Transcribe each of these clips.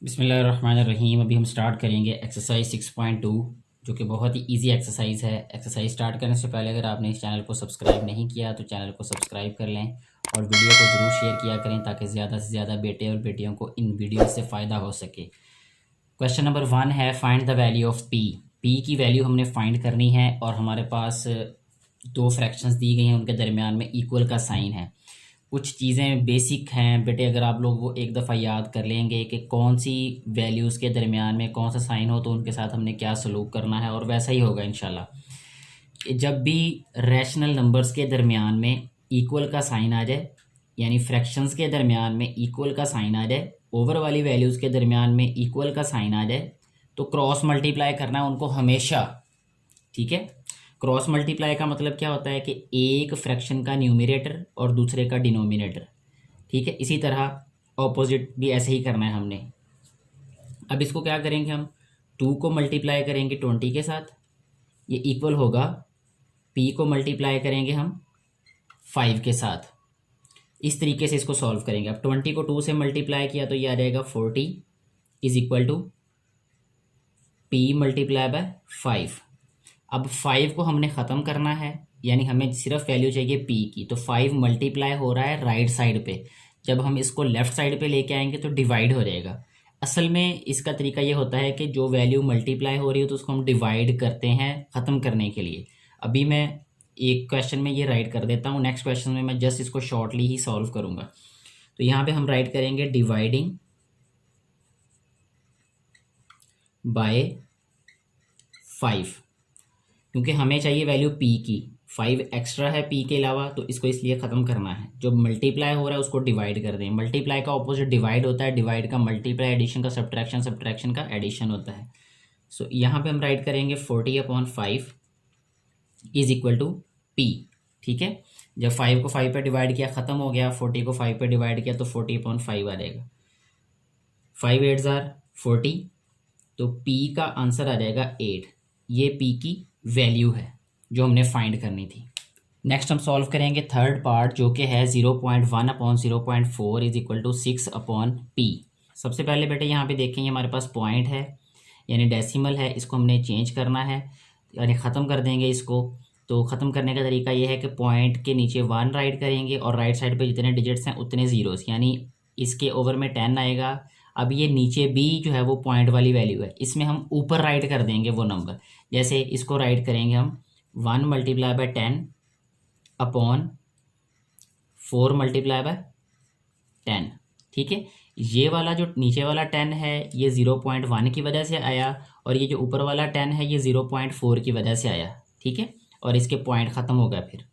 बिस्मिल्लाहिर्रहमानिर्रहीम। अभी हम स्टार्ट करेंगे एक्सरसाइज 6.2 जो कि बहुत ही इजी एक्सरसाइज है। एक्सरसाइज स्टार्ट करने से पहले अगर आपने इस चैनल को सब्सक्राइब नहीं किया तो चैनल को सब्सक्राइब कर लें और वीडियो को ज़रूर शेयर किया करें ताकि ज़्यादा से ज़्यादा बेटे और बेटियों को इन वीडियो से फ़ायदा हो सके। क्वेश्चन नंबर 1 है find the value of P. P की वैल्यू हमने फाइंड करनी है और हमारे पास दो फ्रैक्शंस दी गई हैं, उनके दरमियान में इक्वल का साइन है। कुछ चीज़ें बेसिक हैं बेटे, अगर आप लोग वो एक दफ़ा याद कर लेंगे कि कौन सी वैल्यूज़ के दरमियान में कौन सा साइन हो तो उनके साथ हमने क्या सलूक करना है, और वैसा ही होगा इंशाल्लाह। जब भी रैशनल नंबर्स के दरमियान में इक्वल का साइन आ जाए, यानी फ्रैक्शंस के दरमियान में इक्वल का साइन आ जाए, ओवर वाली वैल्यूज़ के दरमियान में इक्वल का साइन आ जाए, तो क्रॉस मल्टीप्लाई करना है उनको हमेशा। ठीक है, क्रॉस मल्टीप्लाई का मतलब क्या होता है कि एक फ्रैक्शन का न्यूमरेटर और दूसरे का डिनोमिनेटर। ठीक है, इसी तरह ऑपोजिट भी ऐसे ही करना है हमने। अब इसको क्या करेंगे, हम 2 को मल्टीप्लाई करेंगे 20 के साथ, ये इक्वल होगा p को मल्टीप्लाई करेंगे हम 5 के साथ। इस तरीके से इसको सॉल्व करेंगे। अब 20 को 2 से मल्टीप्लाई किया तो ये आ जाएगा 40 is equal to p multiply by 5। अब 5 को हमने ख़त्म करना है, यानी हमें सिर्फ वैल्यू चाहिए p की, तो 5 मल्टीप्लाई हो रहा है राइट साइड पे। जब हम इसको लेफ़्ट साइड पे लेके आएंगे तो डिवाइड हो जाएगा। असल में इसका तरीका ये होता है कि जो वैल्यू मल्टीप्लाई हो रही हो तो उसको हम डिवाइड करते हैं ख़त्म करने के लिए। अभी मैं एक क्वेश्चन में ये राइट कर देता हूँ, नेक्स्ट क्वेश्चन में मैं जस्ट इसको शॉर्टली ही सॉल्व करूँगा। तो यहाँ पे हम राइट करेंगे डिवाइडिंग बाय 5, क्योंकि हमें चाहिए वैल्यू p की। 5 एक्स्ट्रा है p के अलावा, तो इसको इसलिए ख़त्म करना है। जो मल्टीप्लाई हो रहा है उसको डिवाइड कर दें। मल्टीप्लाई का ऑपोजिट डिवाइड होता है, डिवाइड का मल्टीप्लाई, एडिशन का सब्ट्रैक्शन, सब्ट्रैक्शन का एडिशन होता है। सो यहाँ पे हम राइट करेंगे 40/5 इज इक्वल टू p। ठीक है, जब 5 को 5 पे डिवाइड किया ख़त्म हो गया, 40 को 5 पे डिवाइड किया तो 40/5 आ जाएगा। 5 8 ज़ार 40, तो p का आंसर आ जाएगा 8। ये p की वैल्यू है जो हमने फाइंड करनी थी। नेक्स्ट हम सॉल्व करेंगे थर्ड पार्ट जो कि है 0.1/0.4 इज इक्वल टू 6/p। सबसे पहले बेटे यहाँ पे देखेंगे हमारे पास पॉइंट है यानी डेसिमल है, इसको हमने चेंज करना है यानी ख़त्म कर देंगे इसको। तो ख़त्म करने का तरीका ये है कि पॉइंट के नीचे 1 राइट करेंगे और राइट साइड पे जितने डिजिट्स हैं उतने ज़ीरोस, यानी इसके ओवर में 10 आएगा। अब ये नीचे b जो है वो पॉइंट वाली वैल्यू है, इसमें हम ऊपर राइट कर देंगे वो नंबर। जैसे इसको राइट करेंगे हम 1 multiply by 10 upon 4 multiply by 10। ठीक है, ये वाला जो नीचे वाला 10 है ये 0.1 की वजह से आया और ये जो ऊपर वाला 10 है ये 0.4 की वजह से आया। ठीक है, और इसके पॉइंट ख़त्म हो गया। फिर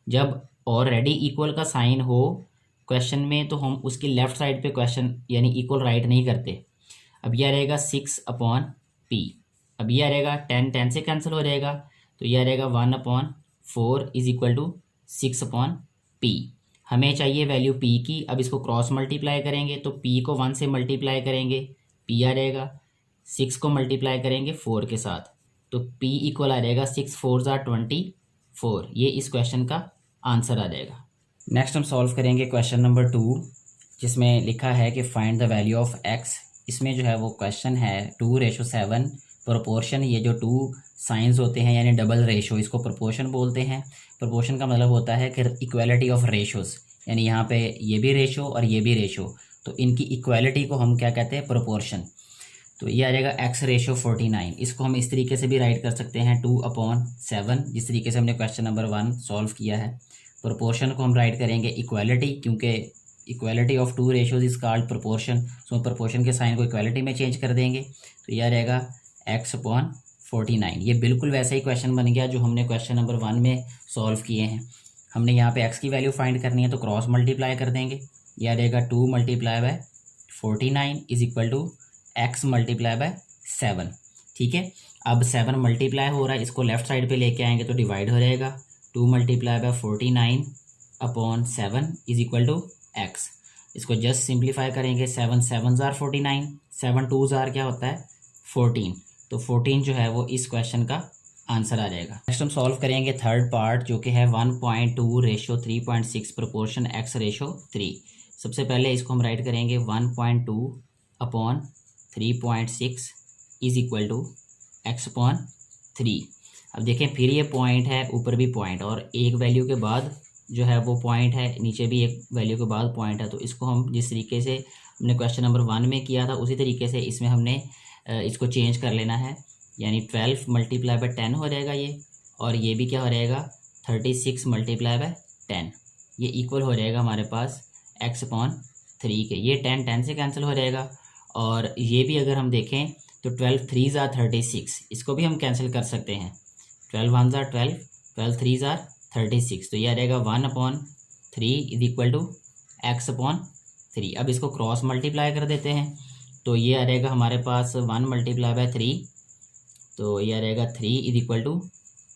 जब ऑलरेडी इक्वल का साइन हो क्वेश्चन में तो हम उसकी लेफ़्ट साइड पे क्वेश्चन यानी इक्वल राइट नहीं करते। अब यह रहेगा 6/p। अब यह रहेगा 10 से कैंसिल हो जाएगा, तो यह रहेगा 1/4 इज इक्वल टू 6/p। हमें चाहिए वैल्यू p की। अब इसको क्रॉस मल्टीप्लाई करेंगे तो p को 1 से मल्टीप्लाई करेंगे p आ जाएगा, 6 को मल्टीप्लाई करेंगे 4 के साथ तो p इक्वल आ जाएगा 6 4 ज़ा 24। ये इस क्वेश्चन का आंसर आ जाएगा। नेक्स्ट हम सॉल्व करेंगे क्वेश्चन नंबर 2 जिसमें लिखा है कि find the value of x। इसमें जो है वो क्वेश्चन है 2:7 प्रोपोर्शन। ये जो 2 साइंस होते हैं यानी डबल रेशो, इसको प्रोपोर्शन बोलते हैं। प्रोपोर्शन का मतलब होता है कि इक्वालिटी ऑफ रेशोज़, यानी यहाँ पे ये भी रेशो और ये भी रेशो, तो इनकी इक्वालिटी को हम क्या कहते हैं, प्रोपोर्शन। तो ये आ जाएगा x/49। इसको हम इस तरीके से भी राइट कर सकते हैं 2/7, जिस तरीके से हमने क्वेश्चन नंबर 1 सॉल्व किया है। प्रोपोर्शन को हम राइट करेंगे इक्वालिटी, क्योंकि equality of 2 ratios is called proportion. So proportion के साइन को इक्वालिटी में चेंज कर देंगे, तो यह रहेगा x/49। ये बिल्कुल वैसा ही क्वेश्चन बन गया जो हमने क्वेश्चन नंबर 1 में सॉल्व किए हैं। हमने यहाँ पे x की वैल्यू फाइंड करनी है तो क्रॉस मल्टीप्लाई कर देंगे, यह रहेगा 2 multiply by 49 is equal to x multiply by 7। ठीक है, अब 7 मल्टीप्लाई हो रहा है, इसको लेफ्ट साइड पे लेके आएंगे तो डिवाइड हो जाएगा। 2 multiply by 49/7 is equal to x। इसको जस्ट सिंप्लीफाई करेंगे, 7 7 ज़ार 49, 7 2 ज़ार क्या होता है 14, तो 14 जो है वो इस क्वेश्चन का आंसर आ जाएगा। नेक्स्ट हम सॉल्व करेंगे थर्ड पार्ट जो कि है 1.2:3.6 प्रोपोर्शन x/3। सबसे पहले इसको हम राइट करेंगे 1.2/3 3.6 is equal to x upon 3। अब देखें फिर ये पॉइंट है, ऊपर भी पॉइंट, और एक वैल्यू के बाद जो है वो पॉइंट है, नीचे भी एक वैल्यू के बाद पॉइंट है। तो इसको हम जिस तरीके से हमने क्वेश्चन नंबर 1 में किया था उसी तरीके से इसमें हमने इसको चेंज कर लेना है। यानी 12 मल्टीप्लाई बाय 10 हो जाएगा ये, और ये भी क्या हो जाएगा 36 मल्टीप्लाई बाय 10। ये इक्वल हो जाएगा हमारे पास एक्स अपॉन 3 के। ये 10 से कैंसिल हो जाएगा, और ये भी अगर हम देखें तो 12 3 ज़ार 36, इसको भी हम कैंसिल कर सकते हैं। 12 1 ज़ार 12, 12 3 ज़ार 36, तो ये आ जाएगा 1/3 is equal to x upon 3। अब इसको क्रॉस मल्टीप्लाई कर देते हैं, तो ये आ जाएगा हमारे पास 1 मल्टीप्लाई बाय 3, तो ये आ जाएगा 3 is equal to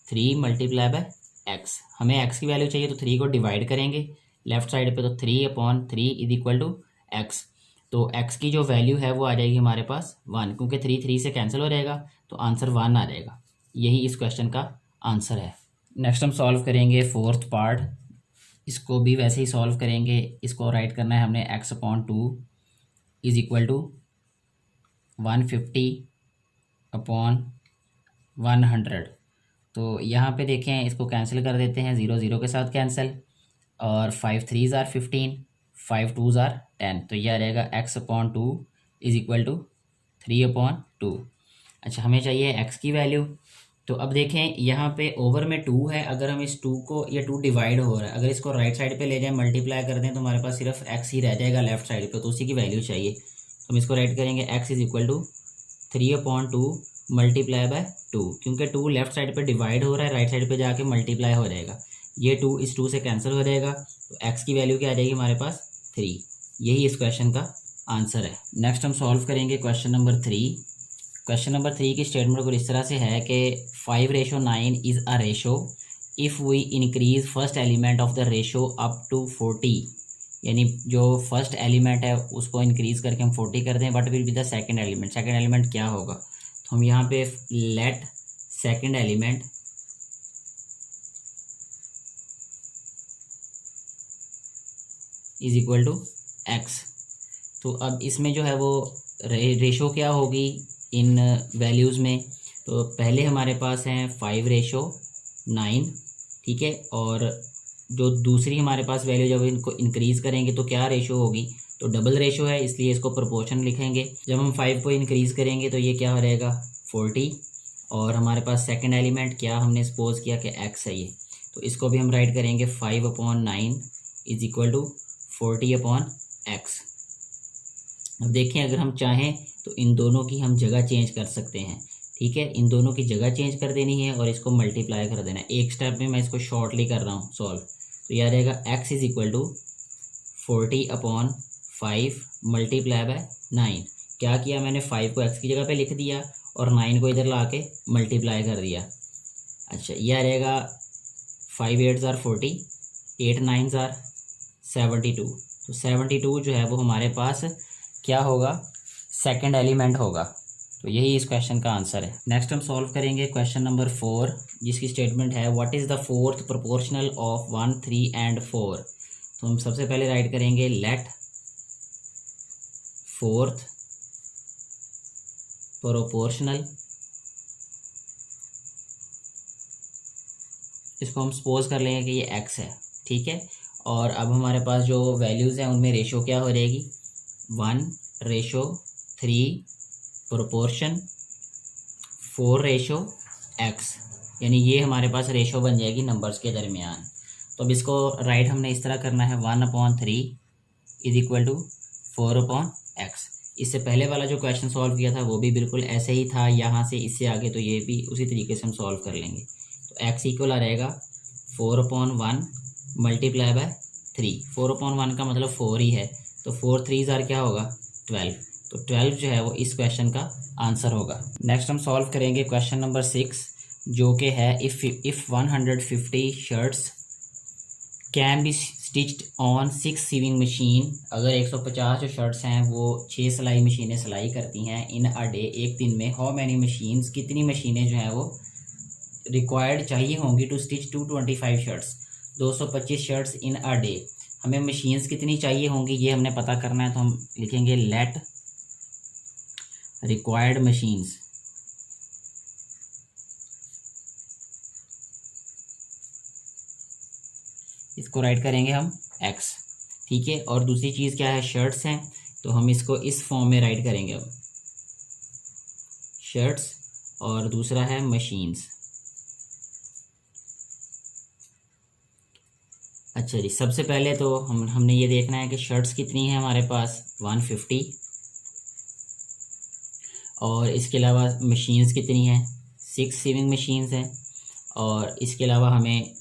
3 multiply by x. हमें एक्स की वैल्यू चाहिए तो 3 को डिवाइड करेंगे लेफ्ट साइड पे, तो 3/3 इज इक्वल टू एक्स। तो एक्स की जो वैल्यू है वो आ जाएगी हमारे पास 1, क्योंकि 3 से कैंसिल हो जाएगा, तो आंसर 1 आ जाएगा। यही इस क्वेश्चन का आंसर है। नेक्स्ट हम सॉल्व करेंगे फोर्थ पार्ट। इसको भी वैसे ही सॉल्व करेंगे। इसको राइट करना है हमने x upon 2 is equal to 150/100। तो यहाँ पे देखें, इसको कैंसिल कर देते हैं, 0 0 के साथ कैंसिल, और 5 3 ज़ार 15, 5 2 ज़ार 10, तो यह आ जाएगा x upon 2 is equal to 3/2। अच्छा, हमें चाहिए एक्स की वैल्यू। तो अब देखें यहाँ पे ओवर में 2 है, अगर हम इस 2 को, ये 2 डिवाइड हो रहा है, अगर इसको राइट साइड पे ले जाएं मल्टीप्लाई कर दें तो हमारे पास सिर्फ एक्स ही रह जाएगा लेफ्ट साइड पे, तो उसी की वैल्यू चाहिए। तो हम इसको राइट करेंगे x is equal to 3/2 multiply by 2, क्योंकि 2 लेफ्ट साइड पे डिवाइड हो रहा है, राइट साइड पे जाके मल्टीप्लाई हो जाएगा। ये 2 इस 2 से कैंसिल हो जाएगा, तो एक्स की वैल्यू क्या आ जाएगी हमारे पास 3। यही इस क्वेश्चन का आंसर है। नेक्स्ट हम सॉल्व करेंगे क्वेश्चन नंबर 3। क्वेश्चन नंबर 3 की स्टेटमेंट कुछ इस तरह से है कि 5:9 is a ratio if we increase first element of the ratio up to 40। यानी जो फर्स्ट एलिमेंट है उसको इंक्रीज करके हम 40 कर दें, what will be the second element. Second element क्या होगा, तो हम यहाँ पे let second element is equal to x. तो अब इसमें जो है वो रेशो क्या होगी इन वैल्यूज़ में, तो पहले हमारे पास हैं 5:9, ठीक है, और जो दूसरी हमारे पास वैल्यू जब इनको इंक्रीज़ करेंगे तो क्या रेशो होगी, तो डबल रेशो है, इसलिए इसको प्रोपोर्शन लिखेंगे। जब हम 5 को इंक्रीज़ करेंगे तो ये क्या हो जाएगा 40, और हमारे पास सेकंड एलिमेंट क्या हमने सपोज किया कि एक्स है ये, तो इसको भी हम राइट करेंगे 5/9 इज इक्वल टू 40/x। अब देखें, अगर हम चाहें तो इन दोनों की हम जगह चेंज कर सकते हैं, ठीक है, इन दोनों की जगह चेंज कर देनी है और इसको मल्टीप्लाई कर देना है। एक स्टेप में मैं इसको शॉर्टली कर रहा हूँ सॉल्व, तो यह आ जाएगा x is equal to 40/5 multiply by 9। क्या किया मैंने, 5 को x की जगह पे लिख दिया और 9 को इधर ला के मल्टीप्लाई कर दिया। अच्छा, यह आ जाएगा 5 8 ज़ार 40, 8 9 ज़ार 72, तो 72 जो है वो हमारे पास क्या होगा, सेकंड एलिमेंट होगा। तो यही इस क्वेश्चन का आंसर है। नेक्स्ट हम सॉल्व करेंगे क्वेश्चन नंबर 4, जिसकी स्टेटमेंट है what is the fourth proportional of 1 3 and 4। तो हम सबसे पहले राइट करेंगे लेट फोर्थ प्रोपोर्शनल, इसको हम सपोज कर लेंगे कि ये x है, ठीक है, और अब हमारे पास जो वैल्यूज़ हैं उनमें रेशो क्या हो जाएगी 1:3 प्रोपोर्शन 4:x, यानी ये हमारे पास रेशो बन जाएगी नंबर्स के दरमियान। तो अब इसको राइट हमने इस तरह करना है 1/3 इज इक्वल टू 4/x। इससे पहले वाला जो क्वेश्चन सॉल्व किया था वो भी बिल्कुल ऐसे ही था, यहाँ से इससे आगे तो ये भी उसी तरीके से हम सॉल्व कर लेंगे। तो x इक्वल आ रहेगा 4/1 मल्टीप्लाई बाय 3। 4/1 का मतलब 4 ही है, तो 4 3 ज़ार क्या होगा 12, तो 12 जो है वो इस क्वेश्चन का आंसर होगा। नेक्स्ट हम सॉल्व करेंगे क्वेश्चन नंबर 6, जो कि है if 150 shirts can be stitched on 6 sewing machine. अगर 150 जो शर्ट्स हैं वो 6 सिलाई मशीनें सिलाई करती हैं इन अ डे, एक दिन में, हाउ मैनी मशीन्स, कितनी मशीनें जो हैं वो रिक्वायर्ड चाहिए होंगी to stitch 225 shirts, 225 shirts in a day. हमें मशीन्स कितनी चाहिए होंगी ये हमने पता करना है, तो हम लिखेंगे लेट रिक्वायर्ड मशीन्स, इसको राइट करेंगे हम x, ठीक है। और दूसरी चीज़ क्या है, शर्ट्स हैं, तो हम इसको इस फॉर्म में राइट करेंगे अब, शर्ट्स, और दूसरा है मशीन्स। अच्छा जी, सबसे पहले तो हमने ये देखना है कि शर्ट्स कितनी है हमारे पास, 150, और इसके अलावा मशीन्स कितनी हैं, 6 सीविंग मशीन्स हैं, और इसके अलावा हमें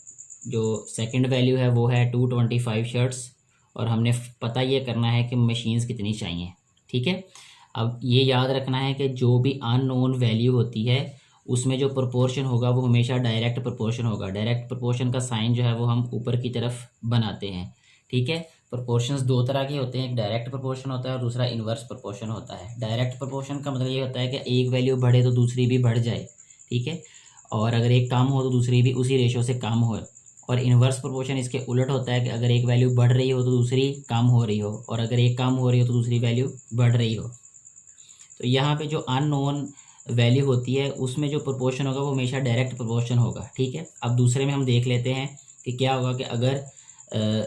जो सेकंड वैल्यू है वो है 225 शर्ट्स, और हमने पता ये करना है कि मशीन्स कितनी चाहिए, ठीक है। अब ये याद रखना है कि जो भी अननोन वैल्यू होती है उसमें जो प्रोपोर्शन होगा वो हमेशा डायरेक्ट प्रोपोर्शन होगा। डायरेक्ट प्रोपोर्शन का साइन जो है वो हम ऊपर की तरफ बनाते हैं, ठीक है। प्रोपोर्शंस दो तरह के होते हैं, एक डायरेक्ट प्रोपोर्शन होता है और दूसरा इन्वर्स प्रोपोर्शन होता है। डायरेक्ट प्रोपोर्शन का मतलब ये होता है कि एक वैल्यू बढ़े तो दूसरी भी बढ़ जाए, ठीक है, और अगर एक कम हो तो दूसरी भी उसी रेशो से कम हो। और इन्वर्स प्रोपोर्शन इसके उलट होता है कि अगर एक वैल्यू बढ़ रही हो तो दूसरी कम हो रही हो, और अगर एक कम हो रही हो तो दूसरी वैल्यू बढ़ रही हो। तो यहाँ पे जो अननोन वैल्यू होती है उसमें जो प्रोपोर्शन होगा वो हमेशा डायरेक्ट प्रोपोर्शन होगा, ठीक है। अब दूसरे में हम देख लेते हैं कि क्या होगा कि अगर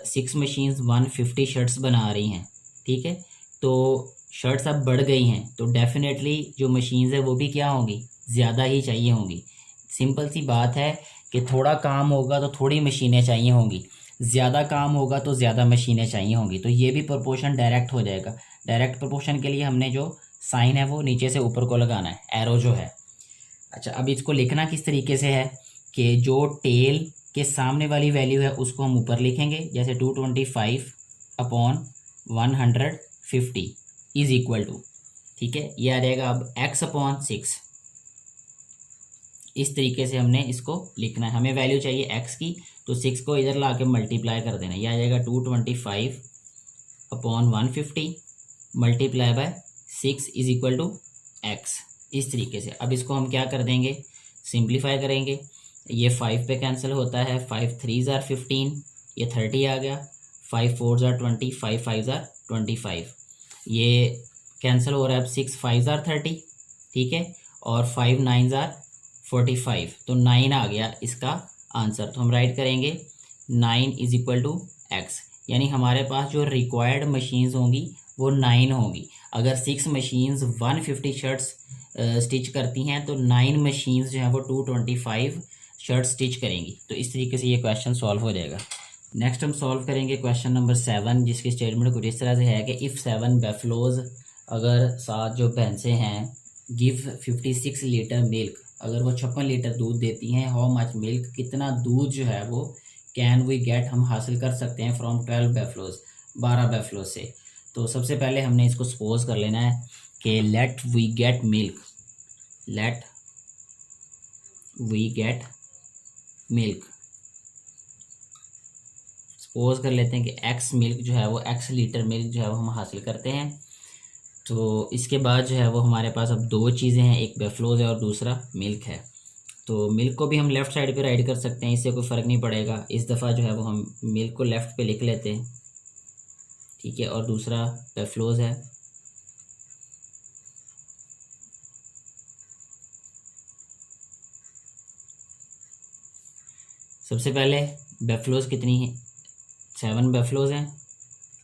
6 मशीन्स 150 शर्ट्स बना रही हैं, ठीक है, तो शर्ट्स अब बढ़ गई हैं तो डेफिनेटली जो मशीन्स है वो भी क्या होंगी, ज़्यादा ही चाहिए होंगी। सिंपल सी बात है कि थोड़ा काम होगा तो थोड़ी मशीनें चाहिए होंगी, ज़्यादा काम होगा तो ज़्यादा मशीनें चाहिए होंगी। तो ये भी प्रोपोर्शन डायरेक्ट हो जाएगा। डायरेक्ट प्रोपोर्शन के लिए हमने जो साइन है वो नीचे से ऊपर को लगाना है, एरो जो है। अच्छा, अब इसको लिखना किस तरीके से है कि जो टेल के सामने वाली वैल्यू है उसको हम ऊपर लिखेंगे, जैसे 225 अपॉन 150 इज इक्वल टू, ठीक है, ये आ जाएगा अब x अपॉन 6। इस तरीके से हमने इसको लिखना है। हमें वैल्यू चाहिए x की, तो 6 को इधर ला के मल्टीप्लाई कर देना, यह आ जाएगा 225 upon 150 multiply by 6 is equal to x। इस तरीके से अब इसको हम क्या कर देंगे, सिंप्लीफाई करेंगे। ये 5 पे कैंसिल होता है, 5 3 ज़ार 15, ये 30 आ गया, 5 4 ज़ार 20, 5 5 ज़ार 25, ये कैंसिल हो रहा है। अब 6 5 ज़ार 30, ठीक है, और 5 9 ज़ार 45, तो 9 आ गया इसका आंसर। तो हम राइट करेंगे 9 इज इक्वल टू x, यानी हमारे पास जो रिक्वायर्ड मशीन्स होंगी वो 9 होंगी। अगर 6 मशीन्स 150 शर्ट्स स्टिच करती हैं तो 9 मशीन्स जो हैं वो 225 शर्ट स्टिच करेंगी। तो इस तरीके से ये क्वेश्चन सॉल्व हो जाएगा। नेक्स्ट हम सॉल्व करेंगे क्वेश्चन नंबर 7, जिसकी स्टेटमेंट कुछ इस तरह से है कि इफ़ 7 बेफलोज, अगर 7 जो भैंसें हैं, गिव 56 लीटर मिल्क, अगर वो 56 लीटर दूध देती हैं, हाउ मच मिल्क, कितना दूध जो है वो कैन वी गेट, हम हासिल कर सकते हैं, फ्रॉम 12 बेफलोज, 12 बेफलोज से। तो सबसे पहले हमने इसको सपोज कर लेना है कि let we get milk, let we get milk, suppose कर लेते हैं कि x मिल्क जो है वो x लीटर मिल्क जो है वो हम हासिल करते हैं। तो इसके बाद जो है वो हमारे पास अब दो चीज़ें हैं, एक बेफलोज है और दूसरा मिल्क है। तो मिल्क को भी हम लेफ़्ट साइड पे राइट कर सकते हैं, इससे कोई फ़र्क नहीं पड़ेगा। इस दफ़ा जो है वो हम मिल्क को लेफ़्ट पे लिख लेते हैं, ठीक है, और दूसरा बेफलोज है। सबसे पहले बेफलोज कितनी है, 7 बेफलोज हैं,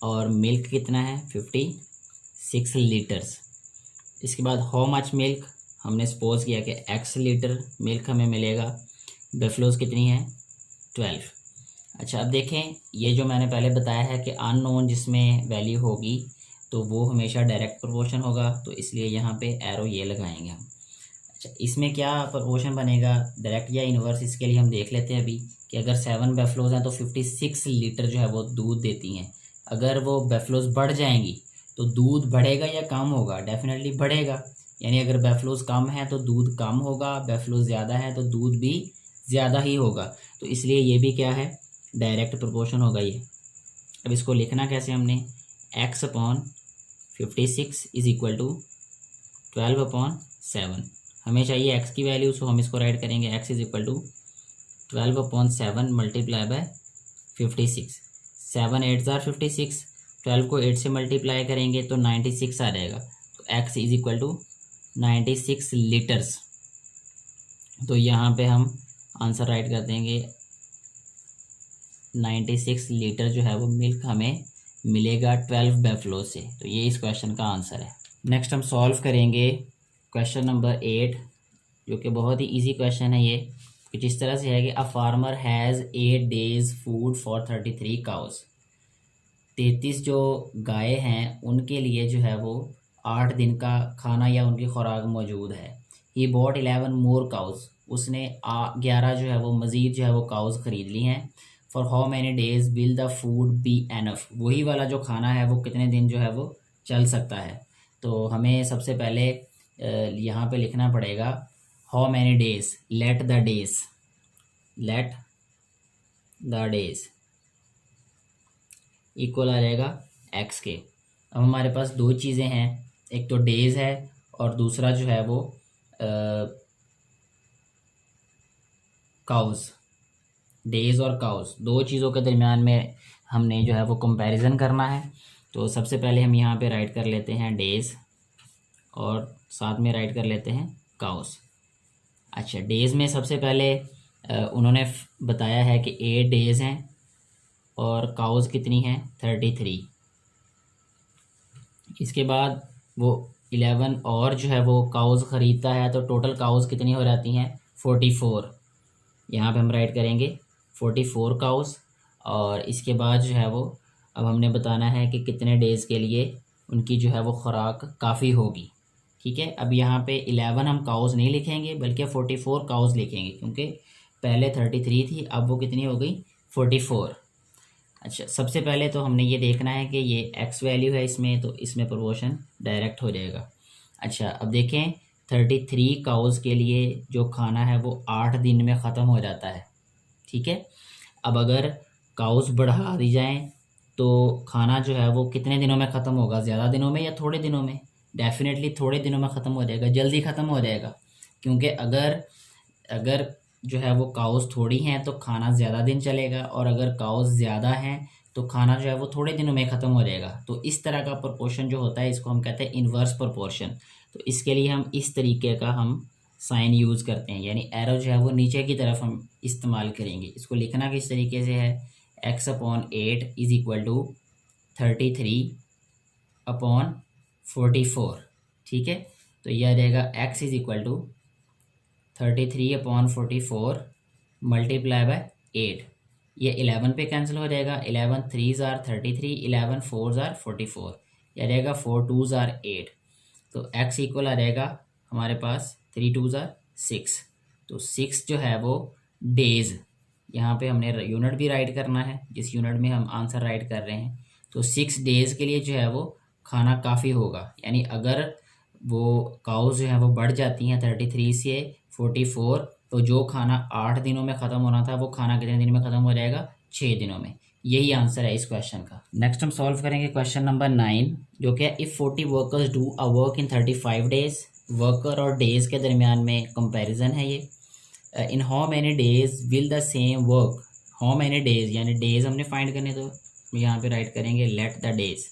और मिल्क कितना है 56 लीटर्स। इसके बाद हाउ मच मिल्क, हमने सपोज किया कि x लीटर मिल्क हमें मिलेगा, बेफलोज कितनी है 12। अच्छा, अब देखें, ये जो मैंने पहले बताया है कि अननोन जिसमें वैल्यू होगी तो वो हमेशा डायरेक्ट प्रोपोर्शन होगा, तो इसलिए यहाँ पे एरो ये लगाएंगे हम। अच्छा, इसमें क्या प्रोपोर्शन बनेगा, डायरेक्ट या इन्वर्स, इसके लिए हम देख लेते हैं अभी कि अगर 7 बेफलोज हैं तो 56 लीटर जो है वो दूध देती हैं। अगर वो बेफलोज बढ़ जाएंगी तो दूध बढ़ेगा या कम होगा, डेफिनेटली बढ़ेगा, यानी अगर बेफलोज कम है तो दूध कम होगा, बेफलोज ज़्यादा है तो दूध भी ज़्यादा ही होगा। तो इसलिए ये भी क्या है, डायरेक्ट प्रोपोर्शन होगा ये। अब इसको लिखना कैसे हमने, x upon 56 is equal to 12 upon 7, हमें चाहिए x की वैल्यू, सो हम इसको राइट करेंगे x is equal to 12 upon 7 multiply by 56, 7 8 ज़ार 56, 12 को 8 से मल्टीप्लाई करेंगे तो 96 आ जाएगा। तो x is equal to 96 litres. तो यहाँ पे हम आंसर राइट कर देंगे 96 लीटर जो है वो मिल्क हमें मिलेगा 12 बैफलो से। तो ये इस क्वेश्चन का आंसर है। नेक्स्ट हम सॉल्व करेंगे क्वेश्चन नंबर 8, जो कि बहुत ही इजी क्वेश्चन है। ये कुछ इस तरह से है कि a farmer has 8 days food for 33 cows. 33 जो गाय हैं उनके लिए जो है वो 8 दिन का खाना या उनकी खुराक मौजूद है। ही बॉट 11 मोर काउज, उसने 11 जो है वो मज़ीद जो है वो काउज ख़रीद ली हैं। For how many days will the food be enough, वही वाला जो खाना है वो कितने दिन जो है वो चल सकता है। तो हमें सबसे पहले यहाँ पे लिखना पड़ेगा how many days, let the days equal आ जाएगा एक्स के। अब हमारे पास दो चीज़ें हैं, एक तो डेज है और दूसरा जो है वो काउज। डेज और काउज दो चीज़ों के दरमियान में हमने जो है वो कंपैरिजन करना है। तो सबसे पहले हम यहाँ पे राइट कर लेते हैं डेज और साथ में राइट कर लेते हैं काउज। अच्छा, डेज़ में सबसे पहले उन्होंने बताया है कि 8 days हैं और काउज़ कितनी हैं 33। इसके बाद वो 11 और जो है वो काउज़ ख़रीदता है, तो टोटल काउज़ कितनी हो जाती हैं 44। यहाँ पे हम राइट करेंगे 44 काउज़। और इसके बाद जो है वो अब हमने बताना है कि कितने डेज़ के लिए उनकी जो है वो खुराक काफ़ी होगी। ठीक है, अब यहाँ पे 11 हम काउज़ नहीं लिखेंगे बल्कि 44 काउज़ लिखेंगे, क्योंकि पहले 33 थी, अब वो कितनी हो गई 44। अच्छा, सबसे पहले तो हमने ये देखना है कि ये एक्स वैल्यू है इसमें, तो इसमें प्रोपोर्शन डायरेक्ट हो जाएगा। अच्छा, अब देखें 33 काउज़ के लिए जो खाना है वो 8 दिन में ख़त्म हो जाता है। ठीक है, अब अगर काउज़ बढ़ा दी जाएँ तो खाना जो है वो कितने दिनों में ख़त्म होगा, ज़्यादा दिनों में या थोड़े दिनों में? डेफिनेटली थोड़े दिनों में ख़त्म हो जाएगा, जल्दी ख़त्म हो जाएगा। क्योंकि अगर जो है वो काउज़ थोड़ी हैं तो खाना ज़्यादा दिन चलेगा, और अगर काउज़ ज़्यादा हैं तो खाना जो है वो थोड़े दिनों में ख़त्म हो जाएगा। तो इस तरह का प्रोपोर्शन जो होता है इसको हम कहते हैं इन्वर्स प्रोपोर्शन। तो इसके लिए हम इस तरीके का हम साइन यूज़ करते हैं, यानी एरो जो है वो नीचे की तरफ हम इस्तेमाल करेंगे। इसको लिखना किस तरीके से है, x/8 इज़ इक्वल टू 33/44। ठीक है, तो यह आ जाएगा x is equal to 33/44 multiply by 8। ये 11 पे कैंसिल हो जाएगा, 11 3s are 33, 11 4s are 44, यह आ जाएगा 4 2s are 8। तो x इक्वल आ जाएगा हमारे पास 3 2s are 6। तो 6 जो है वो डेज़, यहाँ पे हमने यूनिट भी राइट करना है जिस यूनिट में हम आंसर राइट कर रहे हैं। तो 6 डेज़ के लिए जो है वो खाना काफ़ी होगा, यानी अगर वो काउज़ जो है वो बढ़ जाती हैं 33 से 44, तो जो खाना 8 दिनों में ख़त्म होना था वो खाना कितने दिन में ख़त्म हो जाएगा 6 दिनों में। यही आंसर है इस क्वेश्चन का। नेक्स्ट हम सॉल्व करेंगे क्वेश्चन नंबर 9, जो कि if 40 workers do a work in 35 days. Worker और डेज़ के दरमियान में कंपैरिजन है ये। In how many days will the same work, how many days यानी डेज हमने फाइंड करने, तो यहाँ पे राइट करेंगे let the days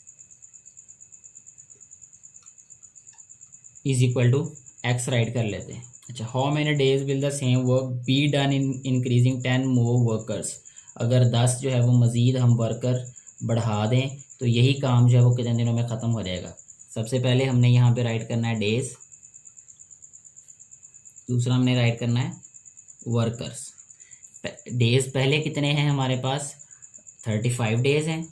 is equal to x राइट कर लेते हैं। अच्छा, how many days will the same work be done in increasing 10 more workers. अगर 10 जो है वो मज़ीद हम वर्कर बढ़ा दें तो यही काम जो है वो कितने दिनों में ख़त्म हो जाएगा। सबसे पहले हमने यहाँ पे राइट करना है डेज, दूसरा हमने राइट करना है वर्कर्स। डेज पहले कितने हैं हमारे पास 35 डेज़ हैं,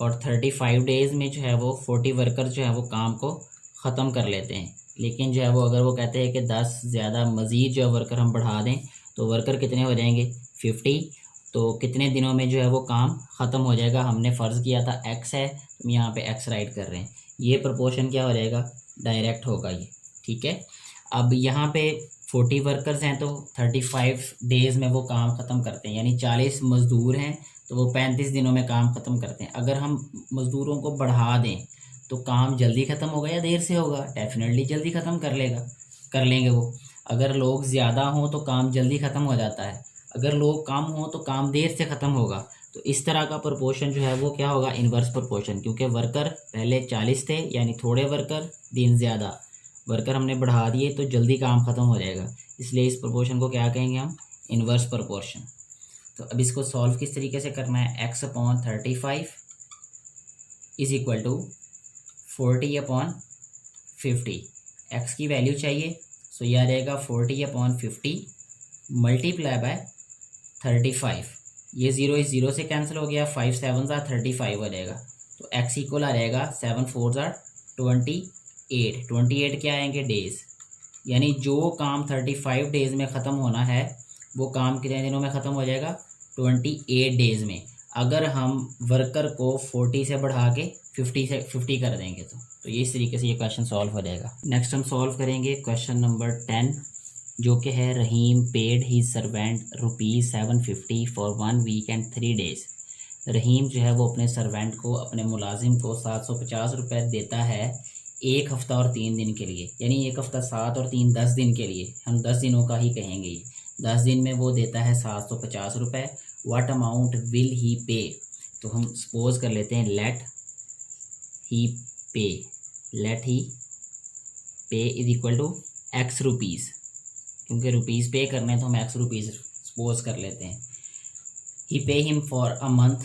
और 35 डेज़ में जो है वो 40 वर्कर जो है वो काम को ख़त्म कर लेते हैं। लेकिन जो है वो अगर वो कहते हैं कि 10 ज़्यादा मज़ीद जो है वर्कर हम बढ़ा दें तो वर्कर कितने हो जाएंगे 50। तो कितने दिनों में जो है वो काम ख़त्म हो जाएगा। हमने फ़र्ज़ किया था x है, तो यहाँ पे x राइट कर रहे हैं। ये प्रोपोर्शन क्या हो जाएगा, डायरेक्ट होगा ये। ठीक है, अब यहाँ पे 40 वर्कर्स हैं तो 35 डेज़ में वो काम ख़त्म करते हैं, यानी 40 मज़दूर हैं तो वो 35 दिनों में काम ख़त्म करते हैं। अगर हम मज़दूरों को बढ़ा दें तो काम जल्दी ख़त्म होगा या देर से होगा, डेफिनेटली जल्दी ख़त्म कर लेंगे वो। अगर लोग ज़्यादा हों तो काम जल्दी ख़त्म हो जाता है, अगर लोग कम हों तो काम देर से ख़त्म होगा। तो इस तरह का प्रोपोर्शन जो है वो क्या होगा, इन्वर्स प्रोपोर्शन, क्योंकि वर्कर पहले 40 थे यानी थोड़े वर्कर दिन ज़्यादा, वर्कर हमने बढ़ा दिए तो जल्दी काम ख़त्म हो जाएगा, इसलिए इस प्रोपोर्शन को क्या कहेंगे हम, इन्वर्स प्रोपोर्शन। तो अब इसको सॉल्व किस तरीके से करना है, x/35 is equal to 40/50। x की वैल्यू चाहिए, सो यह आ जाएगा 40/50 मल्टीप्लाई बाय 35। ये 0 इस 0 से कैंसिल हो गया, 5 7 35 हो जाएगा। तो x इक्वल आ जाएगा 7 4 28। 28 क्या आएंगे, डेज। यानी जो काम 35 डेज में ख़त्म होना है वो काम कितने दिनों में ख़त्म हो जाएगा, 28 डेज में। अगर हम वर्कर को 40 से बढ़ा के 50 कर देंगे तो ये इस तरीके से ये क्वेश्चन सॉल्व हो जाएगा। नेक्स्ट हम सॉल्व करेंगे क्वेश्चन नंबर 10, जो कि है रहीम पेड ही servant ₹750 for 1 week and 3 days. Rahim जो है वो अपने सर्वेंट को, अपने मुलाजिम को 750 रुपये देता है 1 हफ़्ता और 3 दिन के लिए। यानी 1 हफ़्ता 7 और 3 10 दिन के लिए, हम 10 दिनों का ही कहेंगे ये। 10 दिन में वो देता है 750 रुपये। व्हाट अमाउंट विल ही पे, तो हम सपोज कर लेते हैं let he pay is equal to x rupees, क्योंकि रुपीज़ पे करने हैं तो हम x रुपीज़ सपोज कर लेते हैं। He pays him for a month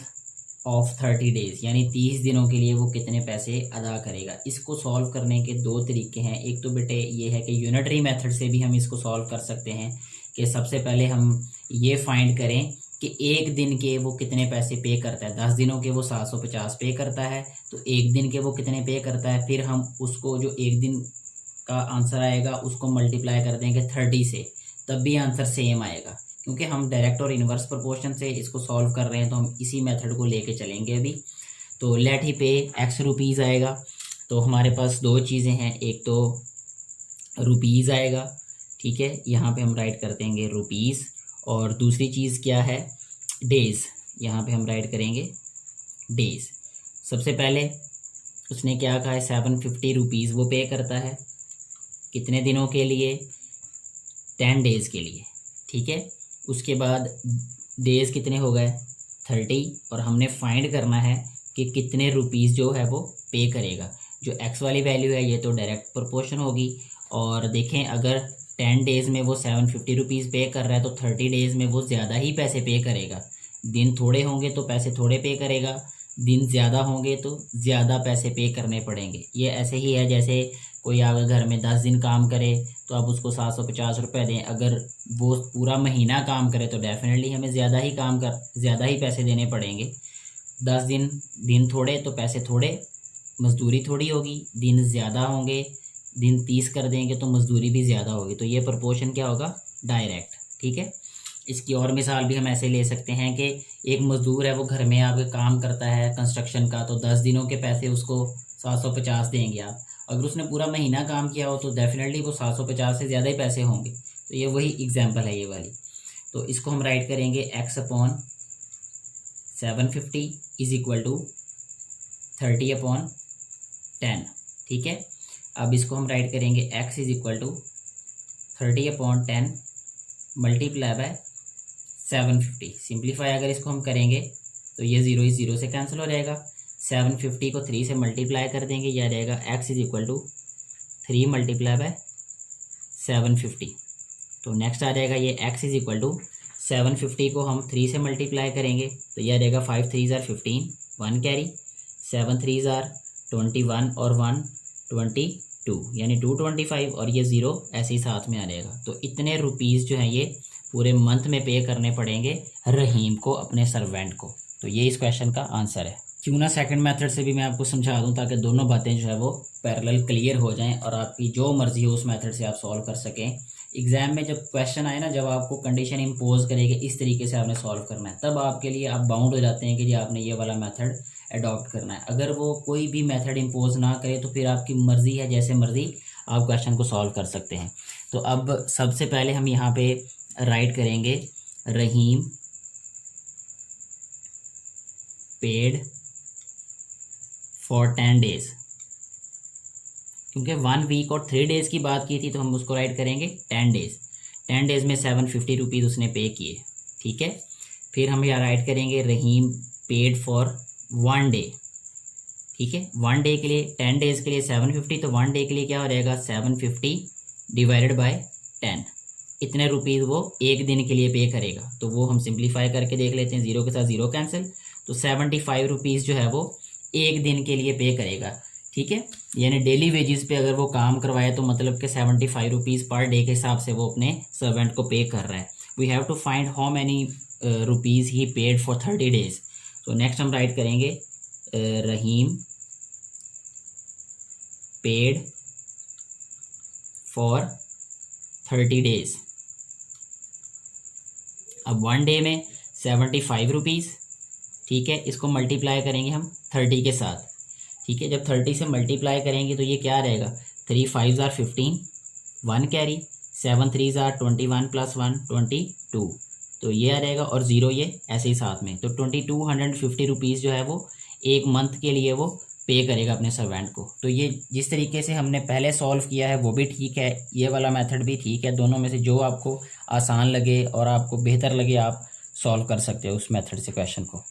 of 30 days, यानी 30 दिनों के लिए वो कितने पैसे अदा करेगा। इसको सॉल्व करने के 2 तरीके हैं। एक तो बेटे ये है कि यूनिटरी मेथड से भी हम इसको सॉल्व कर सकते हैं, कि सबसे पहले हम ये फाइंड करें कि एक दिन के वो कितने पैसे पे करता है। 10 दिनों के वो 750 पे करता है, तो एक दिन के वो कितने पे करता है। फिर हम उसको जो एक दिन का आंसर आएगा उसको मल्टीप्लाई कर देंगे 30 से, तब भी आंसर सेम आएगा। क्योंकि हम डायरेक्ट और इन्वर्स प्रोपोर्शन से इसको सॉल्व कर रहे हैं तो हम इसी मेथड को लेके चलेंगे अभी। तो लेट ही पे x रुपीज़ आएगा। तो हमारे पास 2 चीज़ें हैं, एक तो रुपीज़ आएगा, ठीक है, यहाँ पे हम राइट कर देंगे रुपीज़, और दूसरी चीज़ क्या है, डेज़। यहाँ पे हम राइट करेंगे डेज़। सबसे पहले उसने क्या कहा है, 750 रुपीज़ वो पे करता है कितने दिनों के लिए, 10 डेज़ के लिए, ठीक है। उसके बाद डेज़ कितने हो गए, 30, और हमने फाइंड करना है कि कितने रुपीज़ जो है वो पे करेगा। जो x वाली वैल्यू है ये तो डायरेक्ट प्रोपोर्शन होगी, और देखें अगर 10 डेज़ में वो 750 रुपीज़ पे कर रहा है तो 30 डेज़ में वो ज़्यादा ही पैसे पे करेगा। दिन थोड़े होंगे तो पैसे थोड़े पे करेगा, दिन ज़्यादा होंगे तो ज़्यादा पैसे पे करने पड़ेंगे। ये ऐसे ही है जैसे कोई अगर घर में 10 दिन काम करे तो आप उसको 750 रुपये दें, अगर वो पूरा महीना काम करे तो डेफिनेटली हमें ज़्यादा ही पैसे देने पड़ेंगे। 10 दिन थोड़े तो पैसे थोड़े, मजदूरी थोड़ी होगी। दिन ज़्यादा होंगे, दिन 30 कर देंगे तो मजदूरी भी ज़्यादा होगी। तो ये प्रोपोर्शन क्या होगा, डायरेक्ट, ठीक है। इसकी और मिसाल भी हम ऐसे ले सकते हैं कि एक मज़दूर है वो घर में आपके काम करता है कंस्ट्रक्शन का, तो 10 दिनों के पैसे उसको 750 देंगे आप। अगर उसने पूरा महीना काम किया हो तो डेफिनेटली वो 750 से ज़्यादा ही पैसे होंगे। तो ये वही एग्जांपल है ये वाली। तो इसको हम राइट करेंगे x/750 इज इक्वल टू 30/10, ठीक है। अब इसको हम राइट करेंगे x is equal to 30/10 multiply by 750। Simplify अगर इसको हम करेंगे तो ये 0 इस 0 से कैंसिल हो जाएगा। 750 को 3 से मल्टीप्लाई कर देंगे, यह आ जाएगा x is equal to 3 multiply by 750। तो नेक्स्ट आ जाएगा ये x इज इक्वल टू 750 को हम 3 से मल्टीप्लाई करेंगे तो यह आ जाएगा 5 3 ज़ार 15, 1 कैरी, 7 3 ज़ार 21 और 1 22, यानी 225, और ये 0 ऐसे ही साथ में आ जाएगा। तो इतने रुपीज़ जो हैं ये पूरे मंथ में पे करने पड़ेंगे रहीम को, अपने सर्वेंट को। तो ये इस क्वेश्चन का आंसर है। क्यों ना सेकंड मेथड से भी मैं आपको समझा दूं ताकि दोनों बातें जो है वो पैरेलल क्लियर हो जाएं और आपकी जो मर्जी हो उस मेथड से आप सॉल्व कर सकें। एग्जाम में जब क्वेश्चन आए ना, जब आपको कंडीशन इम्पोज करेगी इस तरीके से आपने सॉल्व करना है, तब आपके लिए आप बाउंड हो जाते हैं कि जी आपने ये वाला मेथड अडॉप्ट करना है। अगर वो कोई भी मेथड इम्पोज ना करे तो फिर आपकी मर्जी है, जैसे मर्जी आप क्वेश्चन को सॉल्व कर सकते हैं। तो अब सबसे पहले हम यहाँ पे राइट करेंगे रहीम पेड फॉर 10 डेज, क्योंकि 1 वीक और 3 डेज़ की बात की थी तो हम उसको राइट करेंगे 10 डेज़। 10 डेज़ में 750 रुपीज़ उसने पे किए, ठीक है। फिर हम यहाँ राइट करेंगे रहीम पेड फॉर 1 डे, ठीक है। 1 डे के लिए 10 डेज के लिए 750, तो 1 डे के लिए क्या हो रहेगा 750 डिवाइडेड बाय 10, इतने रुपीज़ वो एक दिन के लिए पे करेगा। तो वो हम सिंप्लीफाई करके देख लेते हैं, जीरो के साथ जीरो कैंसिल, तो 75 रुपीज़ जो है वो एक दिन के लिए पे करेगा। ठीक है, यानी डेली वेजेस पे अगर वो काम करवाए तो मतलब कि 75 रुपीज़ पर डे के हिसाब से वो अपने सर्वेंट को पे कर रहा है। We have to find how many rupees he paid for 30 days. तो नेक्स्ट हम राइट करेंगे रहीम पेड फॉर 30 डेज। अब 1 डे में 75 रुपीज़, ठीक है, इसको मल्टीप्लाई करेंगे हम 30 के साथ। ठीक है, जब 30 से मल्टीप्लाई करेंगे तो ये क्या रहेगा, 3 5 आर 15, 1 कैरी, 7 3 आर 21 + 1 22, तो ये आ रहेगा, और ज़ीरो ये ऐसे ही साथ में, तो 2250 रुपीज़ जो है वो एक मंथ के लिए वो पे करेगा अपने सर्वेंट को। तो ये जिस तरीके से हमने पहले सॉल्व किया है वो भी ठीक है, ये वाला मेथड भी ठीक है। दोनों में से जो आपको आसान लगे और आपको बेहतर लगे आप सॉल्व कर सकते हो उस मेथड से क्वेश्चन को।